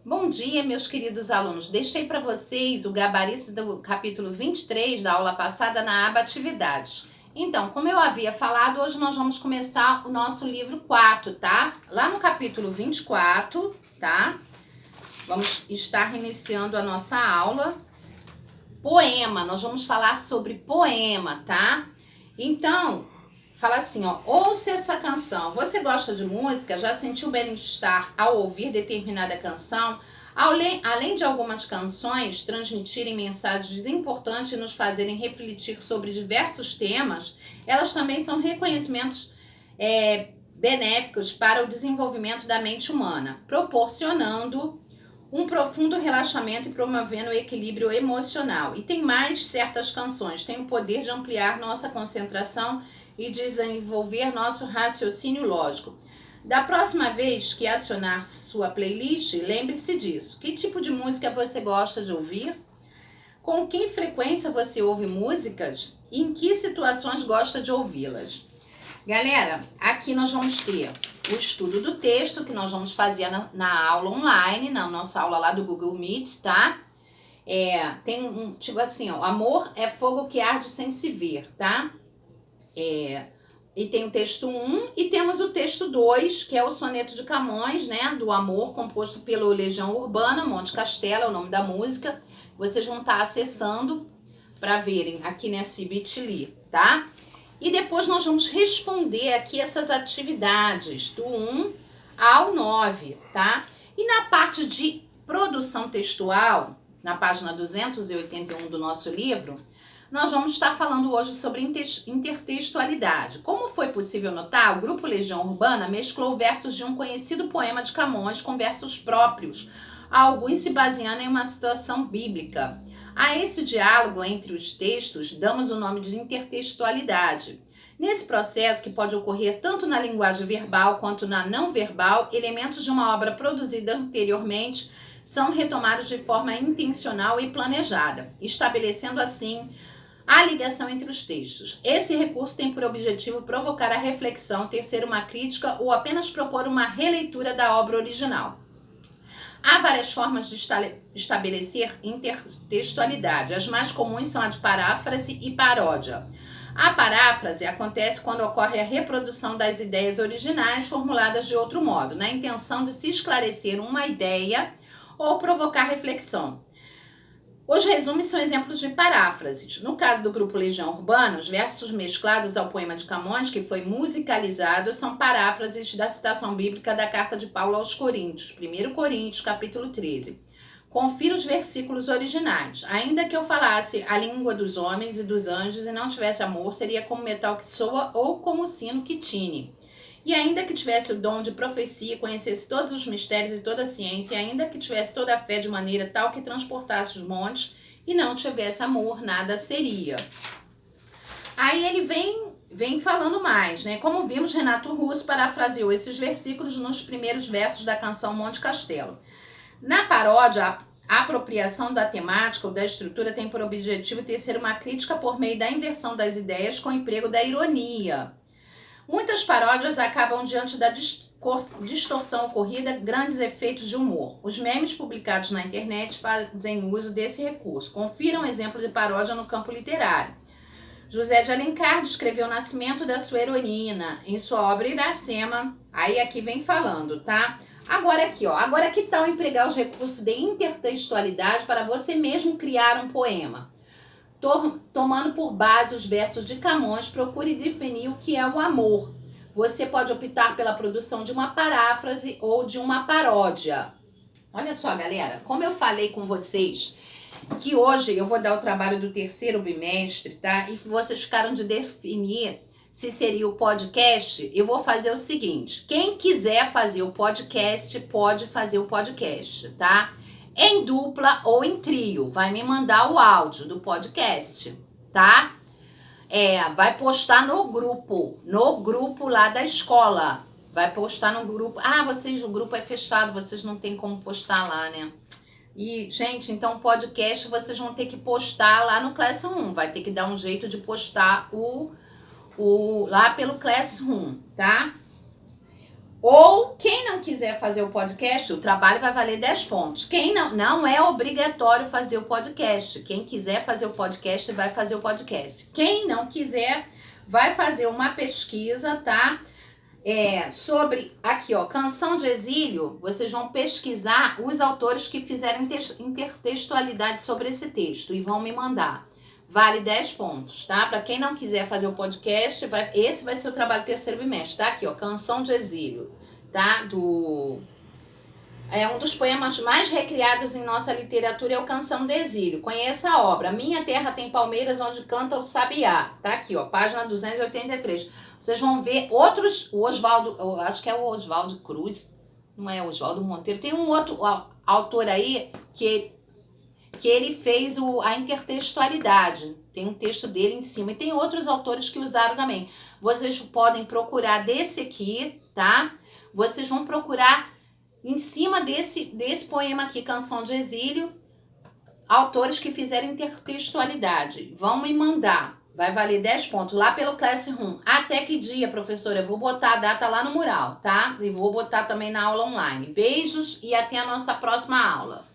Bom dia, meus queridos alunos. Deixei para vocês o gabarito do capítulo 23 da aula passada na aba Atividades. Então, como eu havia falado, hoje nós vamos começar o nosso livro 4, tá? Lá no capítulo 24, tá? Vamos estar iniciando a nossa aula. Poema, nós vamos falar sobre poema, tá? Então, fala assim, ó, ouça essa canção. Você gosta de música? Já sentiu bem-estar ao ouvir determinada canção? Além de algumas canções transmitirem mensagens importantes e nos fazerem refletir sobre diversos temas, elas também são reconhecimentos benéficos para o desenvolvimento da mente humana, proporcionando um profundo relaxamento e promovendo o equilíbrio emocional. E tem mais certas canções, têm o poder de ampliar nossa concentração e desenvolver nosso raciocínio lógico. Da próxima vez que acionar sua playlist, lembre-se disso. Que tipo de música você gosta de ouvir? Com que frequência você ouve músicas? E em que situações gosta de ouvi-las? Galera, aqui nós vamos ter o estudo do texto que nós vamos fazer na aula online, na nossa aula lá do Google Meet, tá? Tem um, tipo assim, ó, amor é fogo que arde sem se ver, tá? E tem o texto 1 e temos o texto 2, que é o soneto de Camões, né? Do amor, composto pelo Legião Urbana, Monte Castelo, é o nome da música. Vocês vão estar acessando para verem aqui nesse bit.ly, tá? E depois nós vamos responder aqui essas atividades do 1 ao 9, tá? E na parte de produção textual, na página 281 do nosso livro, nós vamos estar falando hoje sobre intertextualidade. Como foi possível notar, o grupo Legião Urbana mesclou versos de um conhecido poema de Camões com versos próprios, alguns se baseando em uma situação bíblica. A esse diálogo entre os textos damos o nome de intertextualidade. Nesse processo, que pode ocorrer tanto na linguagem verbal quanto na não verbal, elementos de uma obra produzida anteriormente são retomados de forma intencional e planejada, estabelecendo assim a ligação entre os textos. Esse recurso tem por objetivo provocar a reflexão, tecer uma crítica ou apenas propor uma releitura da obra original. Há várias formas de estabelecer intertextualidade. As mais comuns são a de paráfrase e paródia. A paráfrase acontece quando ocorre a reprodução das ideias originais formuladas de outro modo, na intenção de se esclarecer uma ideia ou provocar reflexão. Os resumos são exemplos de paráfrases. No caso do grupo Legião Urbana, os versos mesclados ao poema de Camões, que foi musicalizado, são paráfrases da citação bíblica da carta de Paulo aos Coríntios, 1 Coríntios, capítulo 13. Confira os versículos originais. Ainda que eu falasse a língua dos homens e dos anjos e não tivesse amor, seria como metal que soa ou como sino que tine. E ainda que tivesse o dom de profecia, conhecesse todos os mistérios e toda a ciência, e ainda que tivesse toda a fé de maneira tal que transportasse os montes, e não tivesse amor, nada seria. Aí ele vem falando mais, né? Como vimos, Renato Russo parafraseou esses versículos nos primeiros versos da canção Monte Castelo. Na paródia, a apropriação da temática ou da estrutura tem por objetivo tecer uma crítica por meio da inversão das ideias com o emprego da ironia. Muitas paródias acabam diante da distorção ocorrida, grandes efeitos de humor. Os memes publicados na internet fazem uso desse recurso. Confiram exemplo de paródia no campo literário. José de Alencar descreveu o nascimento da sua heroína em sua obra Iracema. Aí aqui vem falando, tá? Agora aqui, ó. Agora que tal empregar os recursos de intertextualidade para você mesmo criar um poema? Tomando por base os versos de Camões, procure definir o que é o amor. Você pode optar pela produção de uma paráfrase ou de uma paródia. Olha só, galera, como eu falei com vocês, que hoje eu vou dar o trabalho do terceiro bimestre, tá? E vocês ficaram de definir se seria o podcast. Eu vou fazer o seguinte: quem quiser fazer o podcast, pode fazer o podcast, tá? Em dupla ou em trio, vai me mandar o áudio do podcast, tá? Vai postar no grupo lá da escola. Vai postar no grupo. Ah, o grupo é fechado, vocês não tem como postar lá, né? E, gente, então o podcast vocês vão ter que postar lá no Classroom. Vai ter que dar um jeito de postar lá pelo Classroom, tá? Ou quem não quiser fazer o podcast, o trabalho vai valer 10 pontos. Quem não é obrigatório fazer o podcast. Quem quiser fazer o podcast, vai fazer o podcast. Quem não quiser, vai fazer uma pesquisa, tá? Sobre, aqui ó, Canção de Exílio, vocês vão pesquisar os autores que fizeram intertextualidade sobre esse texto e vão me mandar. Vale 10 pontos, tá? Para quem não quiser fazer o podcast, esse vai ser o trabalho do terceiro bimestre, tá? Aqui ó, Canção de Exílio, tá? É um dos poemas mais recriados em nossa literatura, é o Canção de Exílio. Conheça a obra. Minha terra tem palmeiras onde canta o sabiá. Tá aqui, ó, página 283. Vocês vão ver outros, o Oswaldo, acho que é o Oswaldo Cruz, não é o Oswaldo Monteiro. Tem um outro autor aí que ele fez a intertextualidade. Tem um texto dele em cima. E tem outros autores que usaram também. Vocês podem procurar desse aqui, tá? Vocês vão procurar em cima desse poema aqui, Canção de Exílio, autores que fizeram intertextualidade. Vão me mandar. Vai valer 10 pontos lá pelo Classroom. Até que dia, professora? Eu vou botar a data lá no mural, tá? E vou botar também na aula online. Beijos e até a nossa próxima aula.